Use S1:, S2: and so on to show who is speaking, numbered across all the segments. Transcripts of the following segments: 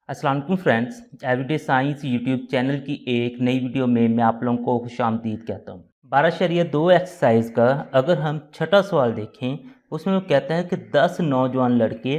S1: अस्सलाम वालेकुम friends, everyday science YouTube channel की एक नई वीडियो में मैं आप लोगों को खुशामदीद कहता हूँ। 12.2 एक्सरसाइज का अगर हम छठा सवाल देखें, उसमें वो कहता है कि 10 नौजवान लड़के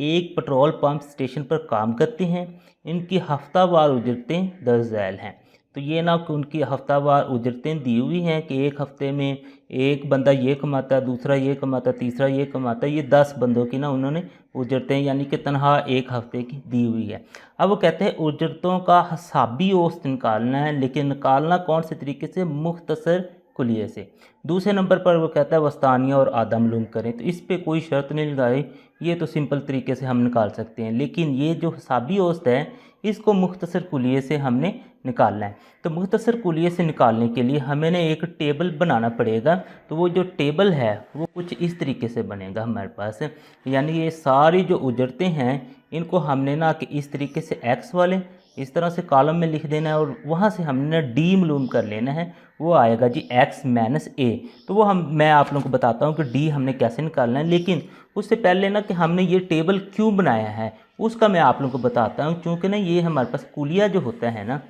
S1: एक पेट्रोल पंप स्टेशन पर काम करते हैं। इनकी हफ्तावार उजरतें दर्ज झैल हैं। तो ये ना कि उनकी हफ्तावार उजरतें दी हुई हैं कि एक हफ्ते में एक बंदा ये कमाता है, दूसरा ये कमाता है, तीसरा ये कमाता है। ये 10 बंदों की ना उन्होंने उजरतें यानी कि तनहा एक हफ्ते की दी हुई है। अब वो कहते हैं उजरतों का हिसाबी औसत निकालना है, लेकिन निकालना कौन से तरीके से? मुख्तसर कुलिये से। दूसरे नंबर पर वो कहता है वस्तानिया और आधा मालूम करें। तो इस पे कोई शर्त नहीं लगाई, ये तो सिंपल तरीके से हम निकाल सकते हैं। लेकिन ये जो हिसाबी औसत है इसको मुख्तसर कुलिये से हमने निकालना है। तो मुख्तसर कुलिये से निकालने के लिए हमें ना एक टेबल बनाना पड़ेगा। तो वो जो टेबल है वो कुछ इस तरीके से बनेगा हमारे पास, यानी ये सारी जो उजरतें हैं इनको हमने ना कि इस तरीके से एक्स वाले इस तरह से कॉलम में लिख देना है और वहाँ से हमने डी मालूम कर लेना है। वो आएगा जी एक्स माइनस ए। तो वो मैं आप लोगों को बताता हूँ कि डी हमने कैसे निकालना है। लेकिन उससे पहले ना कि हमने ये टेबल क्यों बनाया है उसका मैं आप लोगों को बताता हूँ। क्योंकि ना ये हमारे पास कुलिया जो होता है ना,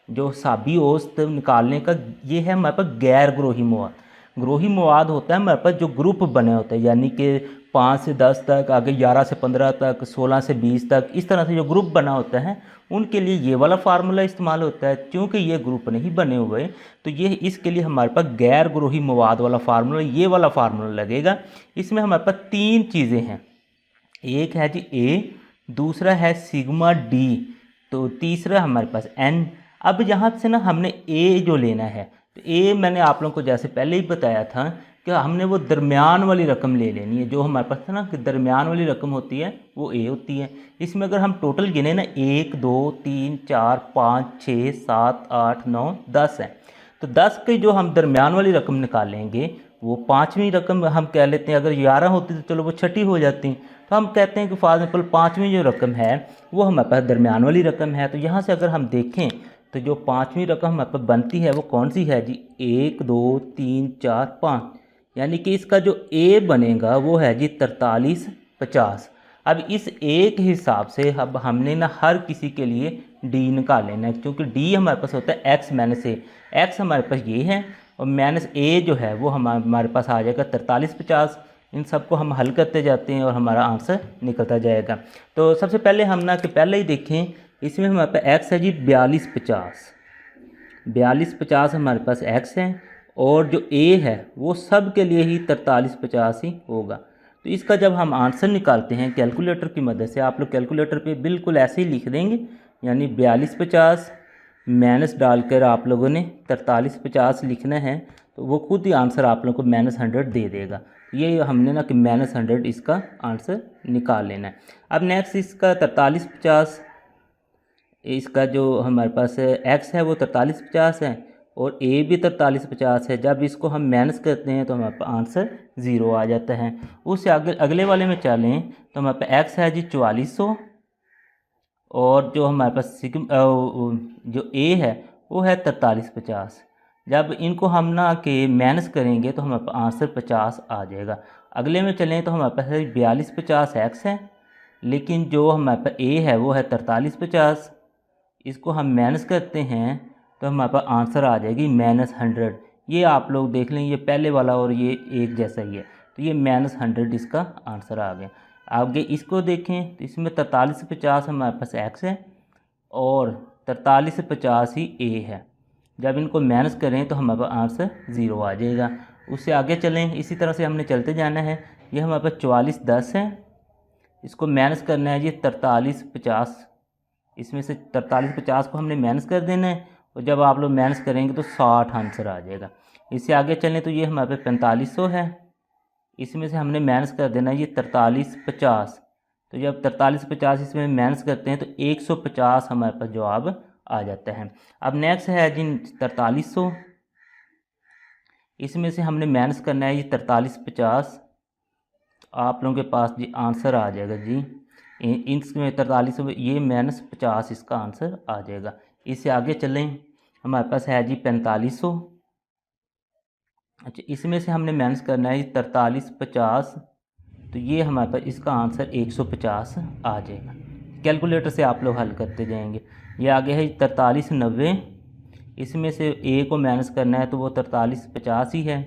S1: जो हिसाबी औसत निकालने का, ये है हमारे पास गैर ग्रोही मवाद। ग्रोही मवाद होता है हमारे पास जो ग्रुप बने होते हैं, यानी कि 5 से 10 तक, आगे 11 से 15 तक, 16 से 20 तक, इस तरह से जो ग्रुप बना होता है उनके लिए ये वाला फार्मूला इस्तेमाल होता है। क्योंकि ये ग्रुप नहीं बने हुए तो ये इसके लिए हमारे पास गैर ग्रोही मवाद वाला फार्मूला, ये वाला फार्मूला लगेगा। इसमें हमारे पास 3 चीज़ें हैं। एक है जी ए, दूसरा है सिग्मा डी, तो तीसरा हमारे पास एन। अब यहाँ से ना हमने ए जो लेना है, तो ए मैंने आप लोगों को जैसे पहले ही बताया था कि हमने वो दरमियान वाली रकम ले लेनी है। जो हमारे पास था ना कि दरमियान वाली रकम होती है वो ए होती है। इसमें अगर हम टोटल गिने ना 1 2 3 4 5 6 7 8 9 10 है, तो 10 की जो हम दरमियान वाली रकम निकालेंगे वो पाँचवीं रकम हम कह लेते हैं। अगर 11 होती तो चलो वो छठी हो जाती। तो हम कहते हैं कि फॉर एग्जाम्पल पाँचवीं जो रकम है वो हमारे पास दरमियान वाली रकम है। तो यहाँ से अगर हम देखें तो जो पाँचवीं रकम हमारे पास बनती है वो कौन सी है जी? 1 2 3 4 5, यानी कि इसका जो ए बनेगा वो है जी 4350। अब इस एक हिसाब से अब हमने ना हर किसी के लिए डी निकाल लेना है, क्योंकि डी हमारे पास होता है एक्स माइनस ए। एक्स हमारे पास ये है और माइनस ए जो है वो हमारे पास आ जाएगा 4350। इन सबको हम हल करते जाते हैं और हमारा आंसर निकलता जाएगा। तो सबसे पहले हम ना कि पहले ही देखें, इसमें हमारे पास एक्स है जी 4250। 4250 हमारे पास एक्स है और जो ए है वो सब के लिए ही 4350 ही होगा। तो इसका जब हम आंसर निकालते हैं कैलकुलेटर की मदद से, आप लोग कैलकुलेटर पे बिल्कुल ऐसे ही लिख देंगे, यानी 4250 माइनस डालकर आप लोगों ने 4350 लिखना है, तो वो खुद ही आंसर आप लोगों को -100 दे देगा। ये हमने ना कि -100 इसका आंसर निकाल लेना है। अब नेक्स्ट इसका 4350, इसका जो हमारे पास एक्स है वो 4350 है और ए भी 4350 है। जब इसको हम माइनस करते हैं तो हमारे पास आंसर 0 आ जाता है। उससे अगले वाले में चलें तो हमारे पास एक्स है जी 4400 और जो हमारे पास जो ए है वो है 4350। जब इनको हम ना कि माइनस करेंगे तो हमारे पास आंसर 50 आ जाएगा। अगले में चलें तो हमारे पास 4250 एक्स है, लेकिन जो हमारे पास ए है वो है 4350। इसको हम माइनस करते हैं तो हमारे पास आंसर आ जाएगी -100। ये आप लोग देख लें, ये पहले वाला और ये एक जैसा ही है, तो ये -100 इसका आंसर आ गया। आगे इसको देखें तो इसमें 4350 हमारे पास एक्स है और 4350 ही ए है। जब इनको माइनस करें तो हमारे पास आंसर 0 आ जाएगा। उससे आगे चलें, इसी तरह से हमने चलते जाना है। ये हमारे पास 4410 है, इसको माइनस करना है जी 4350। इसमें से 4350 को हमने माइनस कर देना है और जब आप लोग माइनस करेंगे तो 60 आंसर आ जाएगा। इससे आगे चलें तो ये हमारे पास 4500 है, इसमें से हमने माइनस कर देना है ये 4350। तो जब 4350 इसमें माइनस करते हैं तो 150 हमारे पास जवाब आ जाता है। अब नेक्स्ट है जी 4300, इसमें से हमने माइनस करना है ये 4350। आप लोगों के पास जी आंसर आ जाएगा जी इसमें 4300, ये -50 इसका आंसर आ जाएगा। इससे आगे चलें, हमारे पास है जी 4500। अच्छा, इसमें से हमने माइनस करना है 4350, तो ये हमारे पास इसका आंसर 150 आ जाएगा। कैलकुलेटर से आप लोग हल करते जाएंगे। ये आगे है 4390, इसमें से ए को माइनस करना है तो वो 4350 ही है,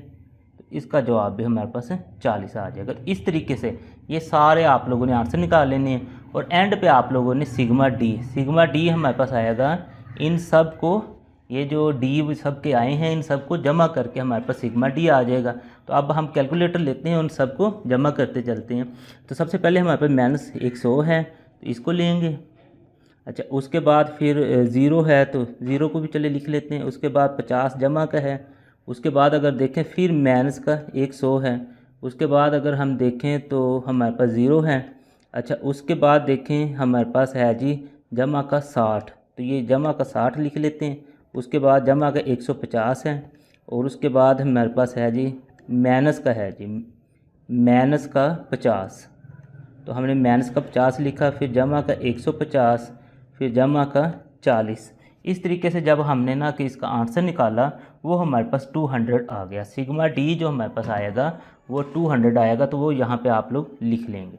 S1: तो इसका जवाब भी हमारे पास 40 आ जाएगा। इस तरीके से ये सारे आप लोगों ने आंसर निकाल लेने हैं और एंड पे आप लोगों ने सिग्मा डी हमारे पास आएगा। इन सब को, ये जो डी सब के आए हैं, इन सब को जमा करके हमारे पास सिग्मा डी आ जाएगा। तो अब हम कैलकुलेटर लेते हैं, उन सब को जमा करते चलते हैं। तो सबसे पहले हमारे पास माइनस 100 है तो इसको लेंगे। अच्छा, उसके बाद फिर ज़ीरो है तो ज़ीरो को भी चले लिख लेते हैं। उसके बाद 50 जमा का है। उसके बाद अगर देखें फिर माइनस का 100 है। उसके बाद अगर हम देखें तो हमारे पास ज़ीरो है। अच्छा, उसके बाद देखें हमारे पास है जी जमा का 60, तो ये जमा का 60 लिख लेते हैं। उसके बाद जमा का 150 है और उसके बाद हमारे पास है जी माइनस का है जी माइनस का 50, तो हमने माइनस का 50 लिखा, फिर जमा का 150, फिर जमा का 40। इस तरीके से जब हमने ना कि इसका आंसर निकाला वो हमारे पास 200 आ गया। सिग्मा डी जो हमारे पास आएगा वो 200 आएगा, तो वो यहाँ पे आप लोग लिख लेंगे।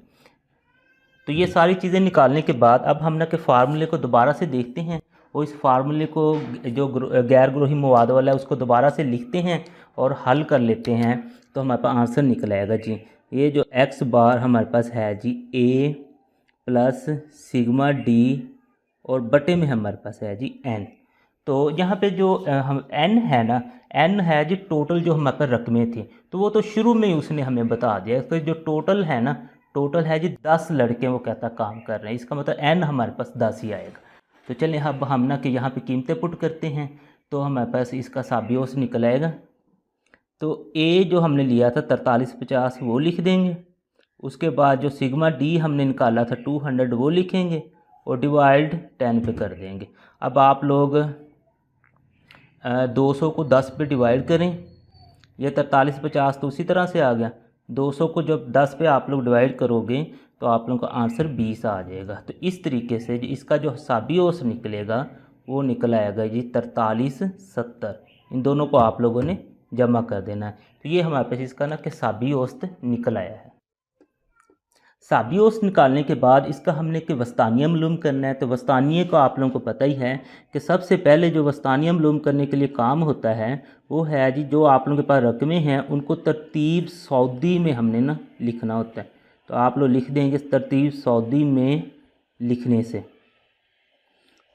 S1: तो ये सारी चीज़ें निकालने के बाद अब हम ना के फार्मूले को दोबारा से देखते हैं और इस फार्मूले को जो गैर ग्रोही मवाद वाला है उसको दोबारा से लिखते हैं और हल कर लेते हैं, तो हमारे पास आंसर निकल आएगा जी। ये जो एक्स बार हमारे पास है जी ए प्लस सिग्मा डी और बटे में हमारे पास है जी एन। तो यहाँ पे जो हम एन है ना, एन है जी टोटल जो हमारे पास रकमें थी, तो वो तो शुरू में ही उसने हमें बता दिया। तो जो टोटल है ना, टोटल है जी 10 लड़के वो कहता काम कर रहे हैं, इसका मतलब एन हमारे पास 10 ही आएगा। तो चलिए अब हम ना कि यहाँ पे कीमतें पुट करते हैं, तो हमारे पास इसका साबियोस निकल आएगा। तो ए जो हमने लिया था 4350 वो लिख देंगे। उसके बाद जो सिग्मा डी हमने निकाला था 200 वो लिखेंगे और डिवाइड 10 पे कर देंगे। अब आप लोग 200 को 10 पे डिवाइड करें, यह 4350 तो उसी तरह से आ गया। 200 को जब 10 पे आप लोग डिवाइड करोगे तो आप लोगों का आंसर 20 आ जाएगा। तो इस तरीके से इसका जो हिसाबी औसत निकलेगा वो निकल आएगा जी 4370। इन दोनों को आप लोगों ने जमा कर देना है। तो ये हमारे पास इसका ना कि हिसाबी औसत निकल आया है। हिसाबी औसत निकालने के बाद इसका हमने कि वस्तानिया मालूम करना है। तो वस्तानिया को आप लोगों को पता ही है कि सबसे पहले जो वस्तानिया मालूम करने के लिए काम होता है वो है जी जो आप लोगों के पास रकमें हैं उनको तरतीब सऊदी में हमने ना लिखना होता है। तो आप लोग लिख देंगे तरतीब सऊदी में लिखने से,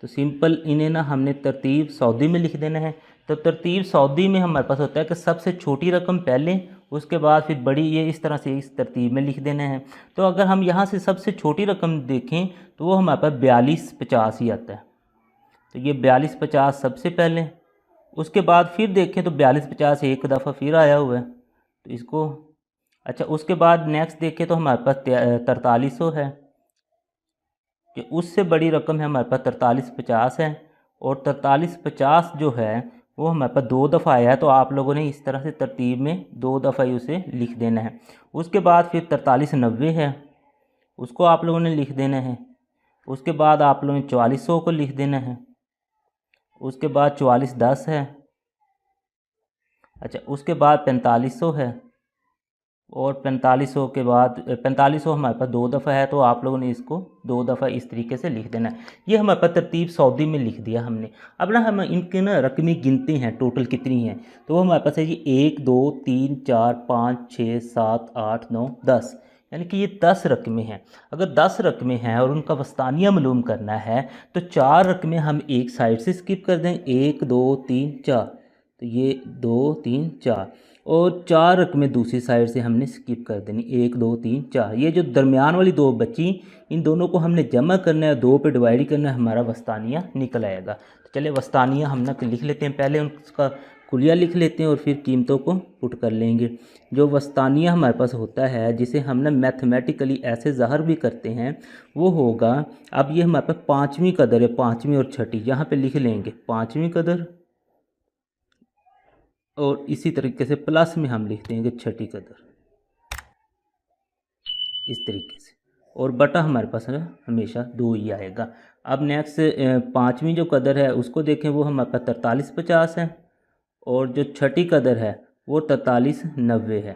S1: तो सिंपल इन्हें ना हमने तरतीब सऊदी में लिख देना है। तो तरतीब सऊदी में हमारे पास होता है कि सबसे छोटी रकम पहले, उसके बाद फिर बड़ी, ये इस तरह से इस तरतीब में लिख देना है। तो अगर हम यहाँ से सबसे छोटी रकम देखें तो वो हमारे पास 4250 ही आता है। तो ये 4250 सबसे पहले, उसके बाद फिर देखें तो 4250 एक दफ़ा फिर आया हुआ है तो इसको, अच्छा उसके बाद नेक्स्ट देखें तो हमारे पास 4300 है, कि उससे बड़ी रकम है हमारे पास 4350 है। और 4350 जो है वो हमारे पास 2 दफ़ा आया है, तो आप लोगों ने इस तरह से तरतीब में 2 दफ़ा ही उसे लिख देना है। उसके बाद फिर 4390 है, उसको आप लोगों ने लिख देना है। उसके बाद आप लोगों ने 4400 को लिख देना है। उसके बाद 4410 है, अच्छा उसके बाद 4500 है, और 4500 के बाद 4500 हमारे पास 2 दफ़ा है, तो आप लोगों ने इसको 2 दफ़ा इस तरीके से लिख देना है। ये हमारे पास तरतीब सऊदी में लिख दिया हमने। अब ना हम इनके ना रकमें गिनते हैं टोटल कितनी हैं, तो वो हमारे पास है जी 1 2 3 4 5 6 7 8 9 10, यानी कि ये 10 रकमें हैं। अगर 10 रकमें हैं और उनका वस्तानिया मालूम करना है तो 4 रकमें हम एक साइड से स्किप कर दें, 1 2 3 4, तो ये 2 3 4, और 4 रकमें दूसरी साइड से हमने स्किप कर देनी, 1 2 3 4। ये जो दरमियान वाली 2 बची, इन दोनों को हमने जमा करना है, 2 पे डिवाइड करना है, हमारा वस्तानिया निकल आएगा। तो चलिए वस्तानिया हम ना लिख लेते हैं, पहले उसका कुलिया लिख लेते हैं और फिर कीमतों को पुट कर लेंगे। जो वस्तानिया हमारे पास होता है जिसे हम ना मैथमेटिकली ऐसे ज़ाहिर भी करते हैं वो होगा, अब ये हमारे पास 5वीं कदर है, 5वीं और छठी, यहाँ पे लिख लेंगे 5वीं कदर, और इसी तरीके से प्लस में हम लिख देंगे छठी कदर, इस तरीके से, और बटा हमारे पास हमेशा 2 ही आएगा। अब नेक्स्ट 5वीं जो कदर है उसको देखें, वो हमारे पास 4350 है, और जो छठी कदर है वो 4390 है।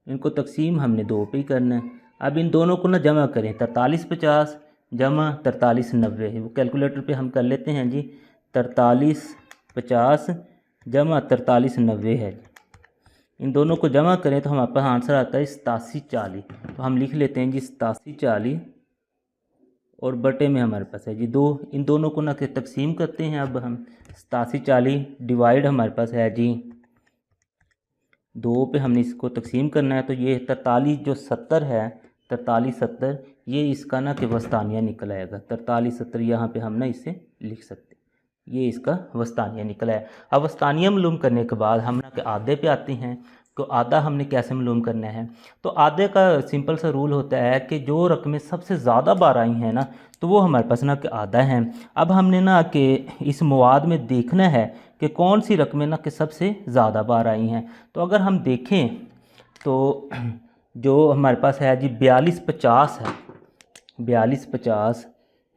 S1: इनको तकसीम हमने 2 पे ही करना है। अब इन दोनों को ना जमा करें, 4350 जमा 4390 है। वो कैलकुलेटर पे हम कर लेते हैं जी। 4350 जमा 4390 है। इन दोनों को जमा करें तो हमारे पास आंसर आता है 8740। तो हम लिख लेते हैं जी 8740 और बटे में हमारे पास है जी 2। इन दोनों को ना के तकसीम करते हैं। अब हम 8740 डिवाइड हमारे पास है जी 2 पे हमने इसको तकसीम करना है। तो ये 43 जो 70 है, 4370 ये इसका ना कि वस्तानिया निकल आएगा। 4370 यहाँ पे हम ना इसे लिख सकते हैं। ये इसका वस्तानिया निकला है। अब वस्तानिया मालूम करने के बाद हम ना कि आधे पे आते हैं। तो आधा हमने कैसे मालूम करना है? तो आधे का सिंपल सा रूल होता है कि जो रकमें सबसे ज़्यादा बार आई हैं ना, तो वो हमारे पास ना कि आधा है। अब हमने ना कि इस मवाद में देखना है कि कौन सी रकमें ना कि सबसे ज़्यादा बार आई हैं। तो अगर हम देखें तो जो हमारे पास है जी 4250 है। 4250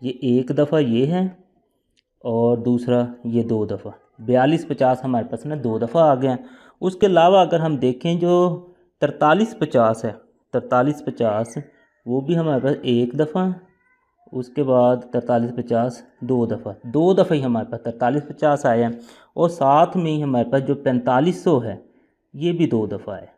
S1: ये एक दफ़ा ये है और दूसरा ये 2 दफ़ा। 4250 हमारे पास ना 2 दफ़ा आ गए हैं। उसके अलावा अगर हम देखें जो 4350 है, 4350 वो भी हमारे पास एक दफ़ा, उसके बाद 4350 2 दफ़ा, 2 दफ़ा ही हमारे पास 4350 आए हैं। और साथ में ही हमारे पास जो 4500 है ये भी 2 दफ़ा है।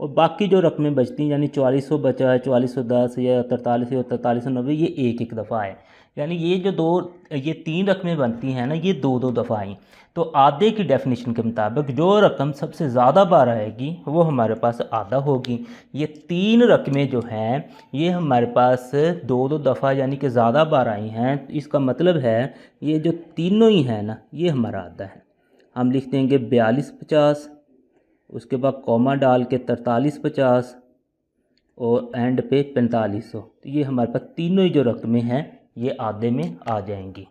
S1: और बाकी जो रकमें बचती हैं यानी 4400 बचा है, 4410 या 43 या 4390 ये एक एक दफ़ा है। यानी ये जो ये 3 रकमें बनती हैं ना, ये 2 दफ़ा आई। तो आधे की डेफिनेशन के मुताबिक जो रकम सबसे ज़्यादा बार आएगी वो हमारे पास आधा होगी। ये 3 रकमें जो हैं ये हमारे पास 2 दफ़ा यानी कि ज़्यादा बार आई हैं। इसका मतलब है ये जो तीनों ही हैं ना ये हमारा आधा है। हम लिख देंगे 4250, उसके बाद कॉमा डाल के 4350 और एंड पे 4500। तो ये हमारे पास तीनों ही जो रकमें हैं ये आधे में आ जाएंगी।